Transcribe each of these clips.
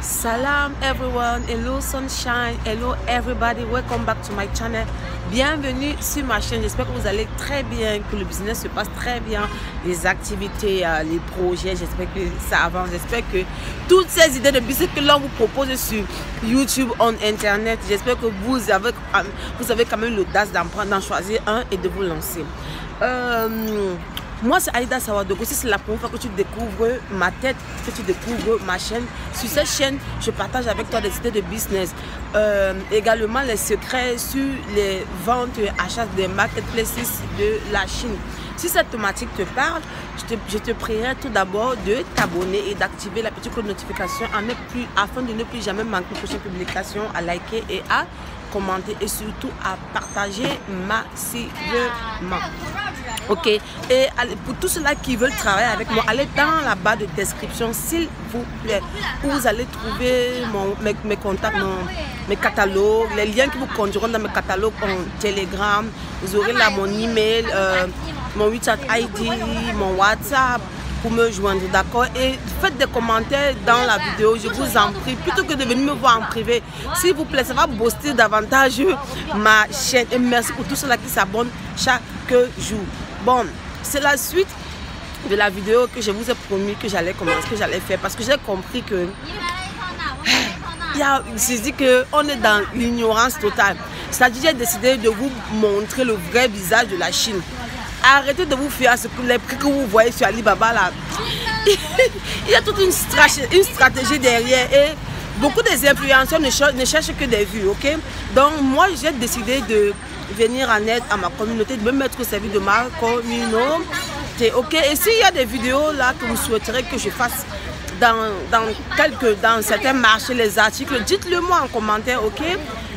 Salam everyone, hello sunshine, hello everybody, welcome back to my channel. Bienvenue sur ma chaîne, j'espère que vous allez très bien, que le business se passe très bien, les activités, les projets, j'espère que ça avance, j'espère que toutes ces idées de business que l'on vous propose sur YouTube, en internet, j'espère que vous avez quand même l'audace d'en choisir un et de vous lancer. Moi, c'est Aïda Sawadogo. Si c'est la première fois que tu découvres ma tête, que tu découvres ma chaîne, sur cette chaîne, je partage avec toi des idées de business. Également, les secrets sur les ventes et achats des marketplaces de la Chine. Si cette thématique te parle, je te prierai tout d'abord de t'abonner et d'activer la petite notification afin de ne plus jamais manquer de prochaines publications, à liker et à commenter et surtout à partager massivement. Ok, et pour tous ceux-là qui veulent travailler avec moi, allez dans la barre de description s'il vous plaît, où vous allez trouver mes contacts, mes catalogues, les liens qui vous conduiront dans mes catalogues en Telegram. Vous aurez là mon email, mon WeChat ID, mon WhatsApp pour me joindre, d'accord? Et faites des commentaires dans la vidéo, je vous en prie, plutôt que de venir me voir en privé. S'il vous plaît, ça va booster davantage ma chaîne. Et merci pour tous ceux-là qui s'abonnent chaque jour. Bon, c'est la suite de la vidéo que je vous ai promis que j'allais commencer, que j'allais faire, parce que j'ai compris que c'est dit qu'on est dans l'ignorance totale. C'est-à-dire j'ai décidé de vous montrer le vrai visage de la Chine. Arrêtez de vous fier à ce que les prix que vous voyez sur Alibaba là. Il y a toute une stratégie derrière et beaucoup des influenceurs ne cherchent que des vues, ok? Donc moi j'ai décidé de venir en aide à ma communauté, de me mettre au service de ma communauté, ok? Et s'il y a des vidéos là que vous souhaiterez que je fasse dans certains marchés, les articles, dites-le moi en commentaire, ok?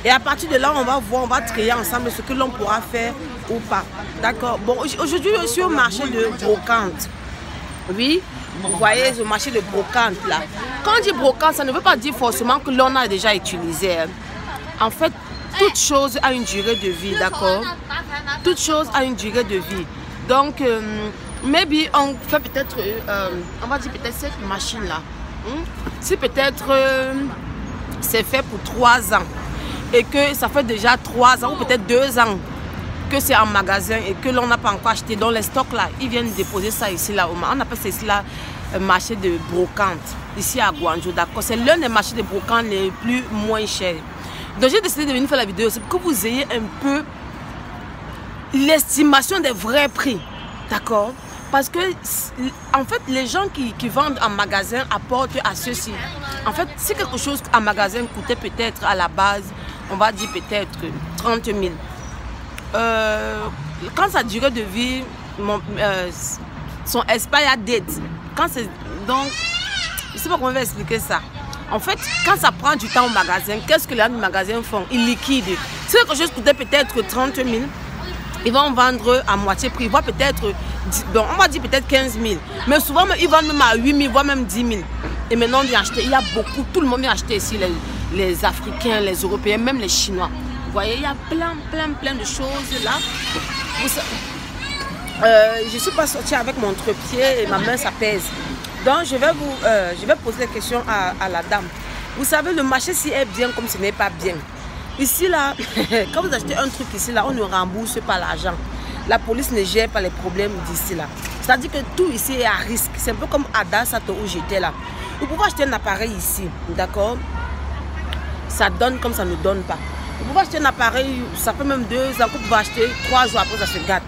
Et à partir de là, on va voir, on va trier ensemble ce que l'on pourra faire ou pas. D'accord? Bon, aujourd'hui, je suis au marché de brocante. Oui, vous voyez le marché de brocante là. Quand on dit brocante, ça ne veut pas dire forcément que l'on a déjà utilisé. En fait, toute chose a une durée de vie, d'accord? Toute chose a une durée de vie. Donc, maybe on fait peut-être, on va dire peut-être cette machine là. Si peut-être c'est fait pour 3 ans. Et que ça fait déjà 3 ans ou peut-être 2 ans que c'est en magasin et que l'on n'a pas encore acheté. Dans les stocks là, ils viennent déposer ça ici là. On appelle ça ici là marché de brocante, ici à Guangzhou, d'accord. C'est l'un des marchés de brocante les plus moins chers. Donc j'ai décidé de venir faire la vidéo, c'est pour que vous ayez un peu l'estimation des vrais prix, d'accord. Parce que en fait les gens qui vendent en magasin apportent à ceux-ci. En fait si quelque chose en magasin coûtait peut-être à la base, on va dire peut-être 30 000. Quand sa durée de vie, son expire date, quand c'est donc, je sais pas comment on va expliquer ça. En fait, quand ça prend du temps au magasin, qu'est-ce que les magasins font? Ils liquident. Si quelque chose coûtait peut-être 30 000, ils vont vendre à moitié prix. Ils vont peut-être, bon, on va dire peut-être 15 000. Mais souvent, ils vendent même à 8 000, voire même 10 000. Et maintenant, on vient acheter. Il y a beaucoup, tout le monde vient acheter ici, les Africains, les Européens, même les Chinois. Vous voyez, il y a plein de choses là. Je ne suis pas sortie avec mon trépied et ma main, ça pèse. Donc, je vais poser des questions à la dame. Vous savez, le marché, si est bien comme ce n'est pas bien. Ici, là, quand vous achetez un truc ici, là, on ne rembourse pas l'argent. La police ne gère pas les problèmes d'ici, là. C'est-à-dire que tout ici est à risque. C'est un peu comme à Dassato où j'étais là. Vous pouvez acheter un appareil ici, d'accord? Ça donne comme ça ne donne pas. Vous pouvez acheter un appareil, ça fait même 2 ans que vous pouvez acheter, 3 jours après ça se gâte.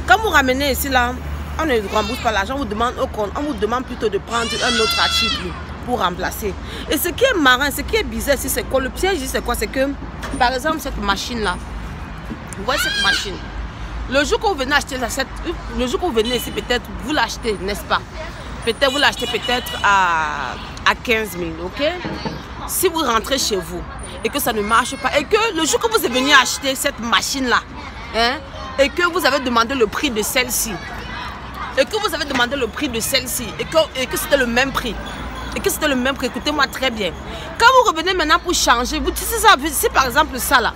Quand vous ramenez ici là, on ne rembourse pas l'argent, on vous demande plutôt de prendre un autre article pour remplacer. Et ce qui est marrant, ce qui est bizarre, c'est quoi? Le piège, c'est quoi? C'est que, par exemple, cette machine là, vous voyez cette machine, le jour que vous venez acheter le jour que vous venez ici, peut-être vous l'achetez, n'est-ce pas? Peut-être vous l'achetez peut-être à 15 000, ok? Si vous rentrez chez vous et que ça ne marche pas, et que le jour que vous êtes venu acheter cette machine-là, hein, et que vous avez demandé le prix de celle-ci, et que c'était le même prix, écoutez-moi très bien. Quand vous revenez maintenant pour changer, vous dites ça, si par exemple ça là,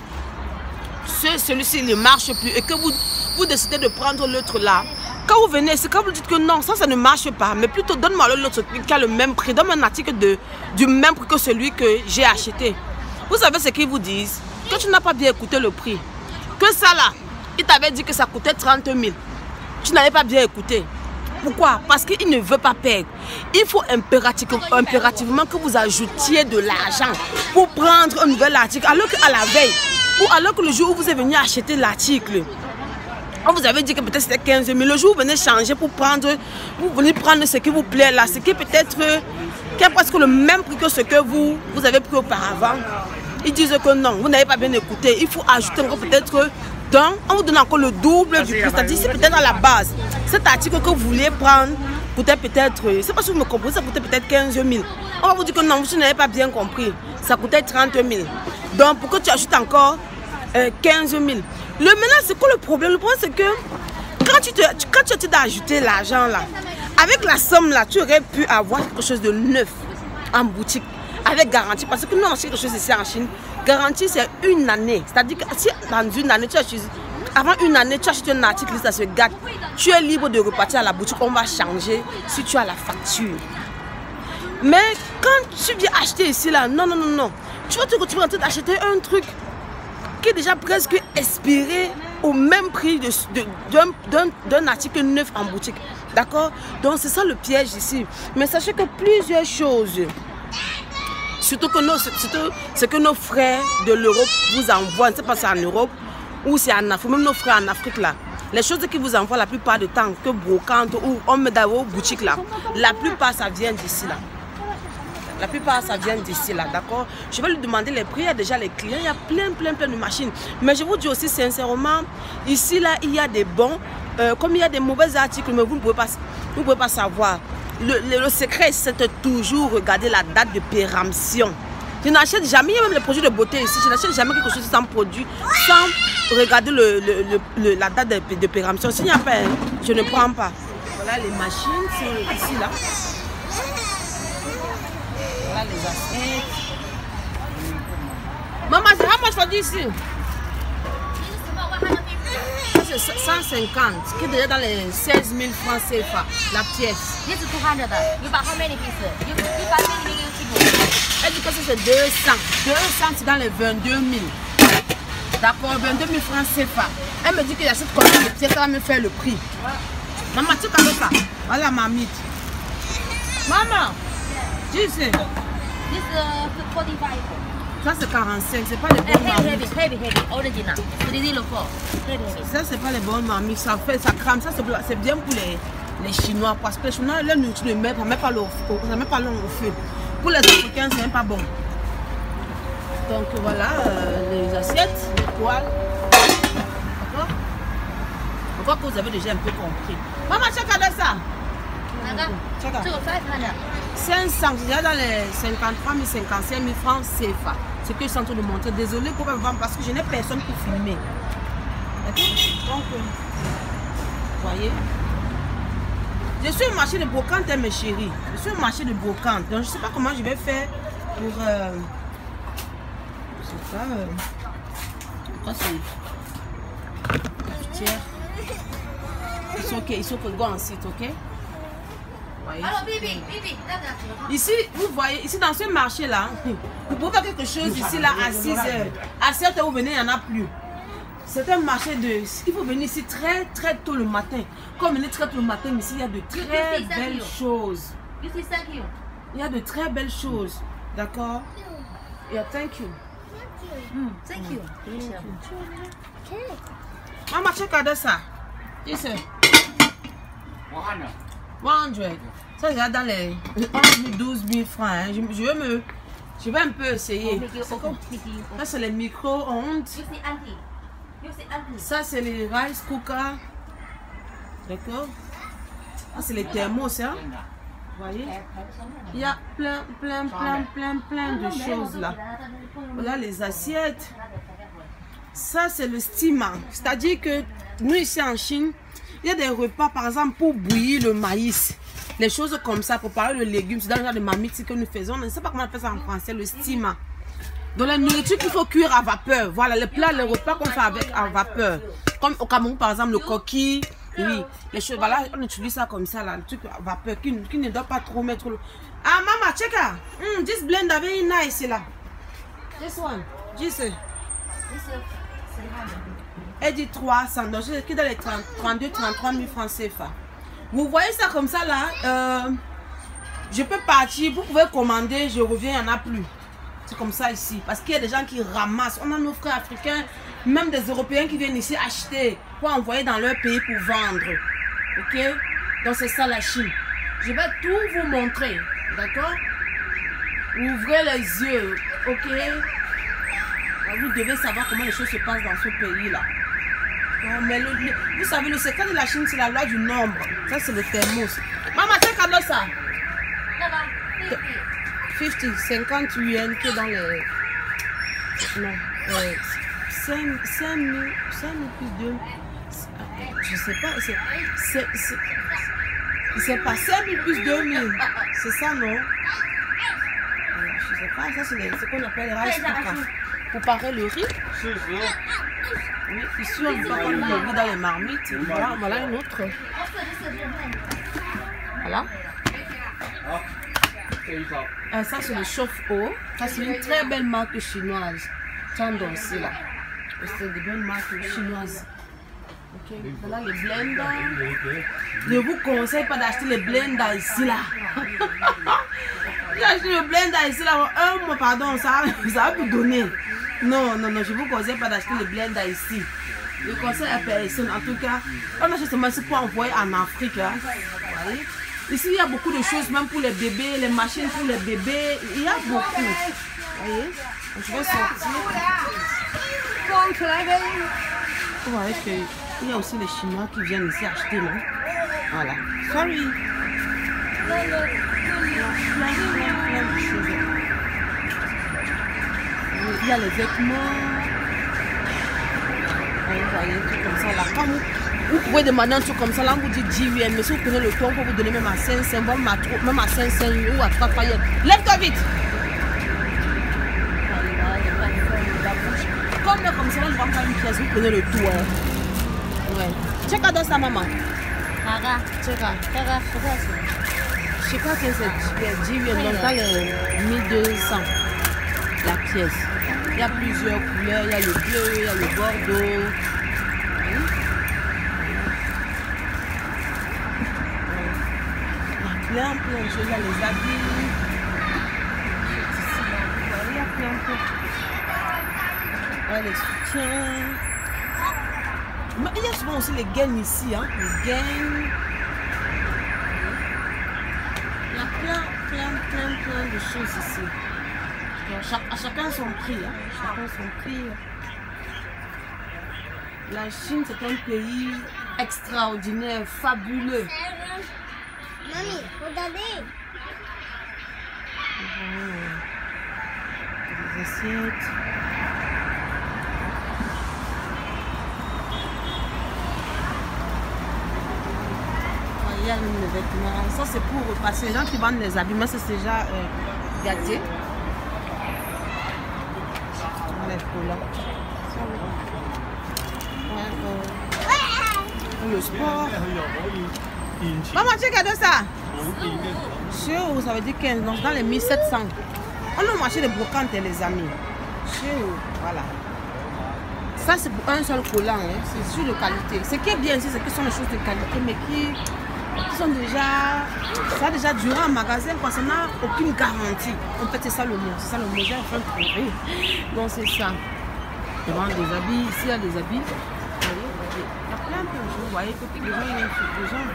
celui-ci ne marche plus, et que vous décidez de prendre l'autre là, Quand vous venez, c'est quand vous dites que non, ça ne marche pas, mais plutôt donne-moi l'autre truc qui a le même prix, donne-moi un article du même prix que celui que j'ai acheté. Vous savez ce qu'ils vous disent? Que tu n'as pas bien écouté le prix. Que ça là, il t'avait dit que ça coûtait 30 000. Tu n'avais pas bien écouté. Pourquoi? Parce qu'il ne veut pas perdre. Il faut impérativement que vous ajoutiez de l'argent pour prendre un nouvel article, alors qu'à la veille, ou alors que le jour où vous êtes venu acheter l'article, on vous avait dit que peut-être c'était 15 000. Le jour où vous venez changer pour prendre, vous venez prendre ce qui vous plaît là, ce qui est peut-être qui est presque le même prix que ce que vous avez pris auparavant. Ils disent que non, vous n'avez pas bien écouté. Il faut ajouter encore peut-être on vous donne encore le double du prix. C'est-à-dire si peut-être à la base, cet article que vous vouliez prendre coûtait peut-être, c'est pas si vous me comprenez, ça coûtait peut-être 15 000. On va vous dire que non, vous n'avez pas bien compris. Ça coûtait 30 000. Donc pourquoi tu ajoutes encore 15 000? Maintenant, c'est quoi le problème? Le problème, c'est que quand tu as ajouté l'argent là, avec la somme là, tu aurais pu avoir quelque chose de neuf en boutique avec garantie. Parce que nous, on achète quelque chose ici en Chine. Garantie, c'est une année. C'est-à-dire que si dans une année, avant une année, tu achètes un article, ça se gâte. Tu es libre de repartir à la boutique. On va changer si tu as la facture. Mais quand tu viens acheter ici là, non. Tu vas te retrouver en train d'acheter un truc qui est déjà presque expiré au même prix d'un article neuf en boutique. D'accord? Donc c'est ça le piège ici. Mais sachez que plusieurs choses, surtout ce que nos frères de l'Europe vous envoient, je ne sais pas si c'est en Europe ou c'est en Afrique, même nos frères en Afrique là, les choses qu'ils vous envoient la plupart du temps, que brocante ou on met dans vos boutiques là, la plupart ça vient d'ici là. La plupart, ça vient d'ici là, d'accord? Je vais lui demander les prix, il y a déjà les clients, il y a plein de machines. Mais je vous dis aussi sincèrement, ici là, il y a des bons, comme il y a des mauvais articles, mais vous ne pouvez pas savoir. Le secret, c'est de toujours regarder la date de péremption. Je n'achète jamais, il y a même les produits de beauté ici, je n'achète jamais quelque chose sans produit, sans regarder la date de péremption. S'il n'y a pas, je ne prends pas. Voilà les machines, c'est ici là. Voilà les assiettes. Maman, c'est how much for this? C'est 150, qui est déjà dans les 16 000 francs CFA, la pièce. This is 200. You buy how many pieces? You buy many elle dit que c'est 200. 200, c'est dans les 22 000. D'accord, 22 000 francs CFA. Elle me dit qu'il y a cette commande de pièces, ça va me faire le prix. Maman, tu sais ça? Voilà ma mythe. Maman, tu sais. This is 45. Ça c'est 45, c'est pas les bonnes marmites. Heavy, original. Ça c'est pas les bonnes marmites, ça crame, ça c'est bien pour les Chinois. Parce que les Chinois, leur nourriture ne met pas l'eau au feu. Pour les Africains, c'est même pas bon. Donc voilà, les assiettes, les poêles. D'accord? Je crois que vous avez déjà un peu compris. Maman, check ça. 500, c'est déjà dans les 53 000, 55 000 francs CFA. Ce que je suis en train de montrer. Désolé pour me vendre parce que je n'ai personne pour filmer. Donc, voyez. Je suis au marché de brocante, mes chéris. Je suis au marché de brocante. Donc, je ne sais pas comment je vais faire pour. C'est ça. Quoi c'est. Ils sont que go en site, ok? Voyez, ici, vous voyez, ici dans ce marché là, vous pouvez faire quelque chose ici là à 6 heures. À 7 heures, vous venez, il n'y en a plus. C'est un marché de. Il faut venir ici très tôt le matin. Comme venir très tôt le matin, mais ici il y a de très belles choses. Il y a de très belles choses. D'accord? Yeah, thank you. Thank you. Maman, check out ça. Ici. 100. Ça, c'est dans les 11 000, 12 000 francs. Hein. Je vais un peu essayer. Ça, c'est les micro-ondes. Ça, c'est les rice cookers. D'accord? Ça, c'est les thermos. Hein? Vous voyez? Il y a plein de choses là. Voilà les assiettes. Ça, c'est le steamer. C'est-à-dire que nous, ici en Chine, il y a des repas, par exemple, pour bouillir le maïs. Les choses comme ça, pour préparer le légume. C'est dans le genre de marmite que nous faisons. On ne sait pas comment on appelle ça en français, le steamer. Donc la nourriture qu'il faut cuire à vapeur. Voilà, les plats, les repas qu'on fait avec à vapeur. Comme au Cameroun, par exemple, le coquille Oui, les choses, voilà, on utilise ça comme ça, là, le truc à vapeur, qui ne doit pas trop mettre le... Ah, maman, check out. This blender very nice, là. This one, this. Elle dit 300, donc je qui dans les 32, 33 000 francs CFA. Vous voyez ça comme ça, là, je peux partir, vous pouvez commander, je reviens, il n'y en a plus. C'est comme ça ici, parce qu'il y a des gens qui ramassent. On a nos frères africains, même des Européens qui viennent ici acheter pour envoyer dans leur pays pour vendre. Ok? Donc c'est ça la Chine. Je vais tout vous montrer, d'accord? Ouvrez les yeux, ok? Vous devez savoir comment les choses se passent dans ce pays-là. Mais vous savez, le secret de la Chine, c'est la loi du nombre. Ça, c'est le thermos. Maman, t'as cadeau ça? 50 yuan qui est dans les... Non, 5 000 plus 2... Je sais pas, c'est pas 5 000 plus 2 000. C'est ça, non? Je sais pas, ça c'est ce qu'on appelle le rice cooker. Pour parer le riz. Oui, ici on ne va pas le riz dans les marmites. Voilà une autre. Voilà. Ça c'est le chauffe-eau. Ça c'est une très belle marque chinoise. Tandon aussi là. C'est des bonnes marques chinoises. Ok, voilà les blenders. Je vous conseille pas d'acheter les blenders ici là. J'ai acheté le blender ici là. Un mois, pardon, ça va vous donner. Non, je vous conseille pas d'acheter les blenders ici. Je conseille à personne. En tout cas, on achète seulement pour envoyer en Afrique. Hein. Voyez? Ici, il y a beaucoup de choses, même pour les bébés, les machines pour les bébés. Il y a beaucoup. Vous voyez? Je vais sortir. Vous voyez qu'il y a aussi les Chinois qui viennent ici acheter, non? Voilà. Sorry. Il y a les vêtements. Vous voyez, tout comme ça. Là, quand vous pouvez demander un truc comme ça, là, on vous dit 10 yuan. Mais si vous prenez le temps, on peut vous donner même à 500, même à 500 ou à 3 yuan. Lève-toi vite. Comme ça, on ne vend pas une pièce, vous prenez le tout. Ouais. Check out ça, maman. Check out. Je crois que c'est 10 yuan, donc dans les 1200 la pièce. Il y a plusieurs couleurs, il y a le bleu, il y a le bordeaux. Il y a plein de choses, il y a les habits. Il y a plein de choses. Ouais, les soutiens. Mais il y a souvent aussi les gaines ici, hein, les gaines. Il y a plein de choses ici. À chacun son prix, hein. Chacun son prix. La Chine, c'est un pays extraordinaire, fabuleux. Mamie, regardez. Des assiettes. Il y a les vêtements. Ça, c'est pour passer. Les gens qui vendent les habits, mais c'est déjà gâté. Le sport. Maman, tu regardes ça? Chez ça veut dire 15. Donc dans les 1700. On a marché les brocantes, les amis. Chez voilà. Ça, c'est pour un seul collant. Hein. C'est sûr de qualité. Ce qui est bien ici, c'est que ce sont des choses de qualité, mais qui sont déjà. Ça a déjà duré en magasin parce qu'on n'a aucune garantie. En fait, c'est ça le mot. C'est ça le mot. J'ai enfin trouvé. Donc, c'est ça. Il y a des habits. Ici, il y a des habits. Vous voyez, il y a plein de choses. Vous voyez que les gens viennent sur les gens.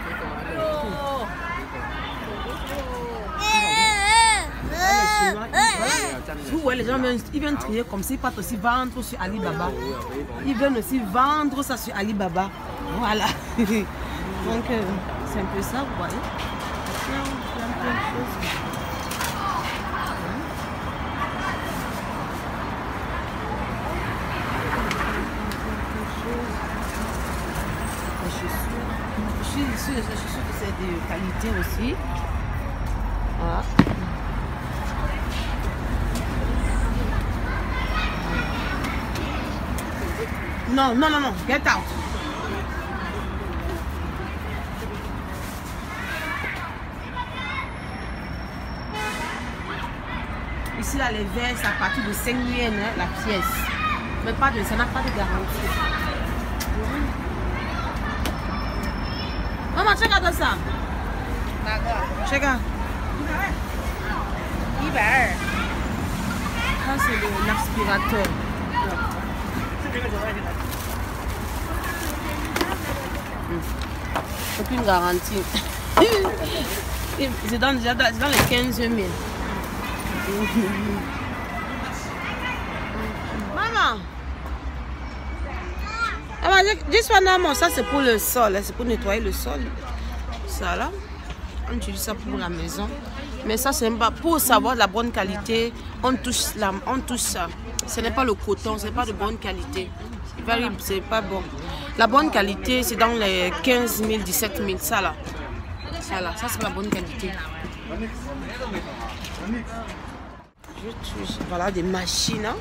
Vous voyez, les gens ils viennent trier comme ça, ils partent aussi vendre sur Alibaba. Ils viennent aussi vendre ça sur Alibaba. Voilà. Donc, c'est un peu ça, vous voyez. Plein de choses. Les chaussures que c'est de qualité aussi. Voilà. Non, get out. Ici, là, les verres, c'est à partir de 5 yuan hein, la pièce. Mais pas de, ça n'a pas de garantie. Maman, check out ça. Check out. Ça, c'est l'aspirateur. Aucune garantie. C'est dans les 15 000. Maman. This one, maman, ça c'est pour le sol, c'est pour nettoyer le sol. Ça là, on utilise ça pour la maison. Mais ça c'est pas pour savoir la bonne qualité. On touche ça. Ce n'est pas le coton, c'est pas de bonne qualité. C'est pas bon. La bonne qualité c'est dans les 15 000, 17 000. Ça là, ça c'est la bonne qualité. Voilà des machines. Hein.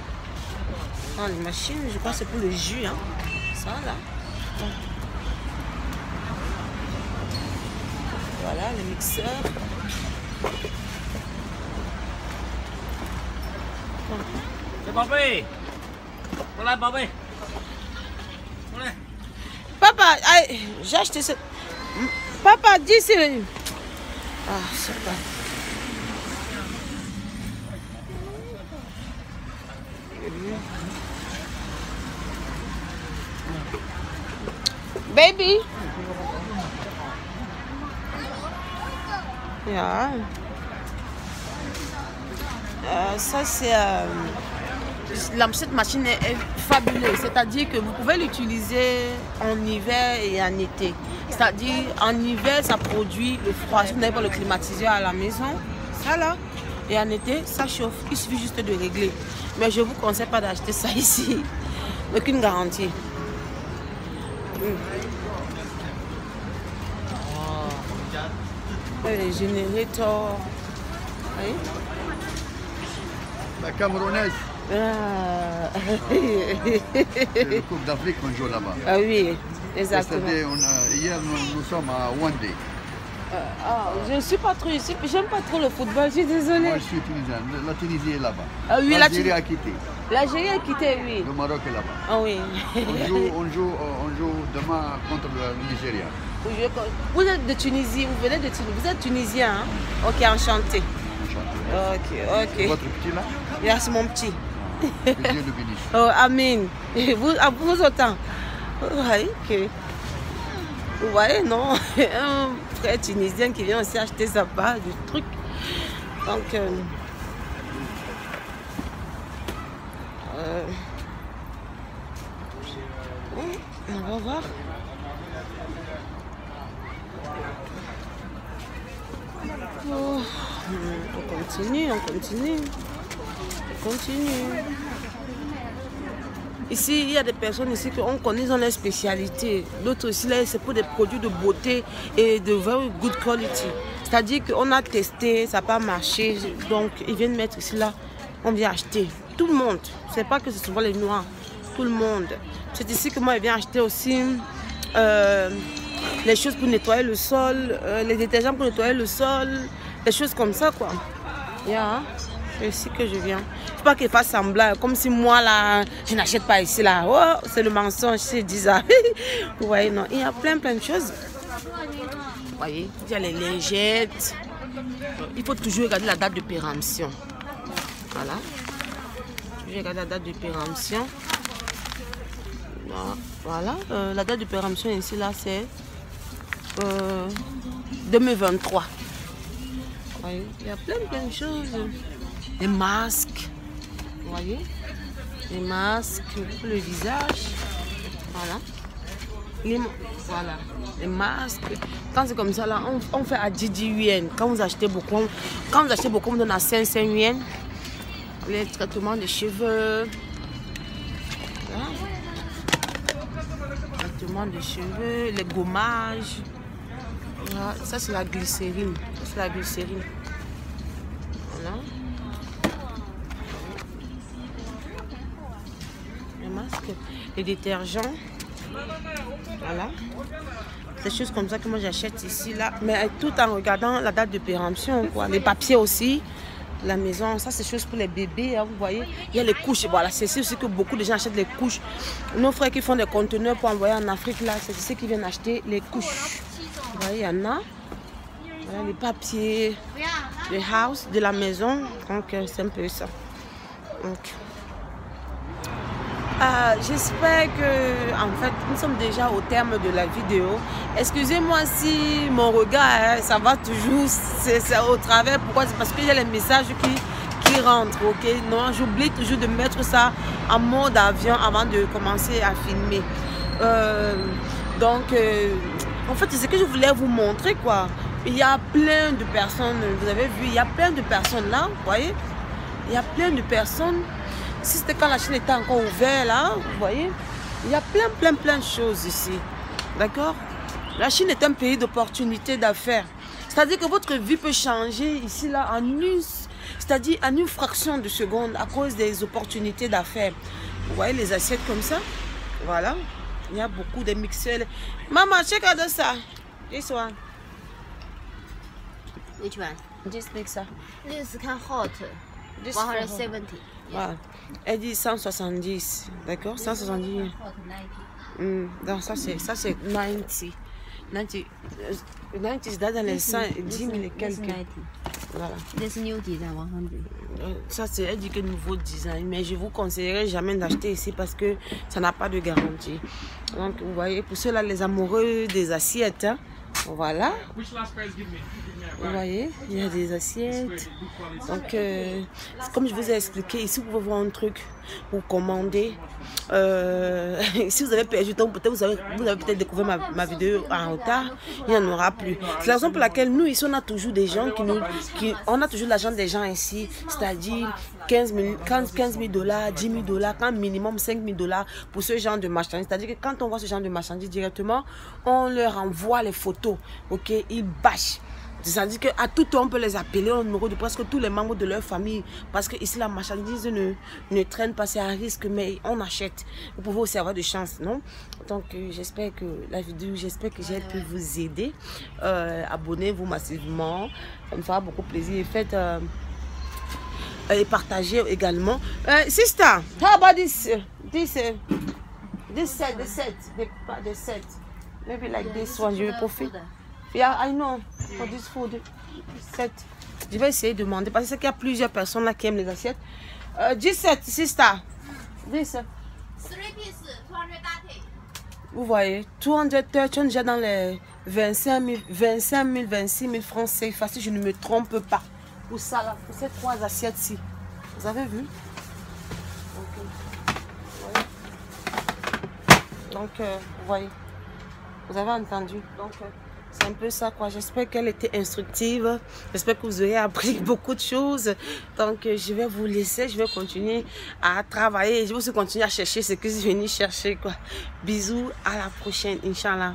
Ah, les machines, je crois que c'est pour le jus. Hein. Ça là. Voilà le mixeur. C'est Bobby. Voilà Bobby. Papa, j'ai acheté ce. Papa, dis c'est. Ah, c'est pas. Baby. Yeah. Ça c'est cette machine est fabuleuse, c'est-à-dire que vous pouvez l'utiliser en hiver et en été. C'est-à-dire en hiver ça produit le froid, si vous n'avez pas le climatiseur à la maison, ça là, et en été ça chauffe, il suffit juste de régler. Mais je ne vous conseille pas d'acheter ça ici, aucune garantie. Les générateurs. Oui. La Camerounaise. Ah. C'est le Coupe d'Afrique qu'on joue là-bas. Ah oui, exactement. Hier, nous sommes à Wandé. Je ne suis pas trop ici, j'aime pas trop le football, je suis désolée. Moi, je suis tunisien. La Tunisie est là-bas. Ah oui, l'Algérie a quitté. L'Algérie a quitté, oui. Le Maroc est là-bas. Ah oui. On joue demain contre le Nigeria. Vous êtes de Tunisie, vous venez de Tunisie, vous êtes tunisien, hein? Ok, enchanté. Ok. Votre petit là? Oui, c'est mon petit. Que Dieu le bénisse. Oh, amen. Vous autant. Oui, ok. Vous voyez, non? Un frère tunisien qui vient aussi acheter sa part du truc. Donc, on va voir. Oh, on continue. Ici, il y a des personnes ici qu'on connaît dans leur spécialité. D'autres aussi, là, c'est pour des produits de beauté et de very good quality. C'est-à-dire qu'on a testé, ça n'a pas marché. Donc, ils viennent mettre ici, là, on vient acheter. Tout le monde. C'est pas que c'est souvent les noirs. Tout le monde. C'est ici que moi, je viens acheter aussi les choses pour nettoyer le sol, les détergents pour nettoyer le sol, des choses comme ça, quoi. Yeah. C'est ici que je viens. Il ne faut pas qu'il fasse semblant, comme si moi, là, je n'achète pas ici, là. Oh, c'est le mensonge, c'est bizarre. Vous voyez, non. Il y a plein de choses. Vous voyez, il y a les lingettes. Il faut toujours regarder la date de péremption. Voilà. Je vais regarder la date de péremption. Voilà. La date de péremption ici, là, c'est 2023. Vous voyez, il y a plein de choses. Les masques, vous voyez, les masques pour le visage, voilà, les masques. Quand c'est comme ça là, on fait à 10 yuan. Quand vous achetez beaucoup, on donne à 5 yuan. Les traitements de cheveux, voilà. Traitement de cheveux, les gommages. Voilà. Ça c'est la glycérine, Voilà. Les masques, les détergents, voilà, des choses comme ça que moi j'achète ici là, mais tout en regardant la date de péremption, quoi. Les papiers aussi, la maison. Ça, c'est chose pour les bébés, hein, vous voyez. Il y a les couches. Voilà, c'est aussi que beaucoup de gens achètent les couches. Nos frères qui font des conteneurs pour envoyer en Afrique, là, c'est ceux qui viennent acheter les couches. Vous voyez, il y en a. Voilà, les papiers, les house de la maison. Donc, c'est un peu ça. Donc, j'espère que, en fait, nous sommes déjà au terme de la vidéo. Excusez-moi si mon regard, hein, ça va toujours, c'est au travers. Pourquoi? C'est parce qu'il y a les messages qui rentrent, ok? Non, j'oublie toujours de mettre ça en mode avion avant de commencer à filmer. En fait, c'est ce que je voulais vous montrer, quoi. Il y a plein de personnes, vous avez vu, il y a plein de personnes là, vous voyez? Il y a plein de personnes. Si c'était quand la Chine était encore ouverte là, vous voyez, il y a plein de choses ici. D'accord? La Chine est un pays d'opportunités d'affaires. C'est-à-dire que votre vie peut changer ici là en une fraction de seconde à cause des opportunités d'affaires. Vous voyez les assiettes comme ça? Voilà. Il y a beaucoup de mixeurs. Maman, check out ça. This one. Which one? Just mixer. This is kind of hot. This 170. Voilà. Elle dit 170, d'accord? 170. Non, ça c'est 90. 90, c'est dans les 100, 10 000 et quelques. Voilà. This new design 100. Ça c'est, elle dit que nouveau design, mais je vous conseillerais jamais d'acheter ici parce que ça n'a pas de garantie. Donc vous voyez, pour ceux-là, les amoureux des assiettes, hein, voilà. Vous voyez, il y a des assiettes. Donc, comme je vous ai expliqué, ici vous pouvez voir un truc, vous commandez. Si vous avez perdu du temps, peut-être vous avez peut-être découvert ma vidéo en retard, il n'y en aura plus. C'est la raison pour laquelle nous, ici, on a toujours des gens on a toujours l'argent des gens ici, c'est-à-dire 15 000 $, 10 000 $, quand minimum 5 000 $ pour ce genre de marchandises. C'est-à-dire que quand on voit ce genre de marchandises directement, on leur envoie les photos, ok, ils bâchent. C'est-à-dire qu'à tout temps, on peut les appeler au numéro de presque tous les membres de leur famille. Parce que ici, la marchandise ne traîne pas, c'est à risque, mais on achète. Vous pouvez aussi avoir de chance, non? Donc, j'espère que la vidéo, j'espère que j'ai pu vous aider. Abonnez-vous massivement. Ça me fera beaucoup plaisir. Faites... et partagez également. Sister, how about this set? Maybe like this one, je vais profiter. Yeah, I know. For this food set. Je vais essayer de demander parce qu'il y a plusieurs personnes là qui aiment les assiettes. 17, sister. 10. 3 pieces, 230. Vous voyez, 230, déjà dans les 25 000, 26 000 francs CFA, si je ne me trompe pas. Pour ça là, pour ces 3 assiettes-ci. Vous avez vu? Donc, vous voyez. Vous avez entendu. Donc, c'est un peu ça, quoi. J'espère qu'elle était instructive. J'espère que vous aurez appris beaucoup de choses. Donc, je vais vous laisser. Je vais continuer à travailler. Je vais aussi continuer à chercher ce que je suis venue chercher, quoi. Bisous. À la prochaine, Inch'Allah.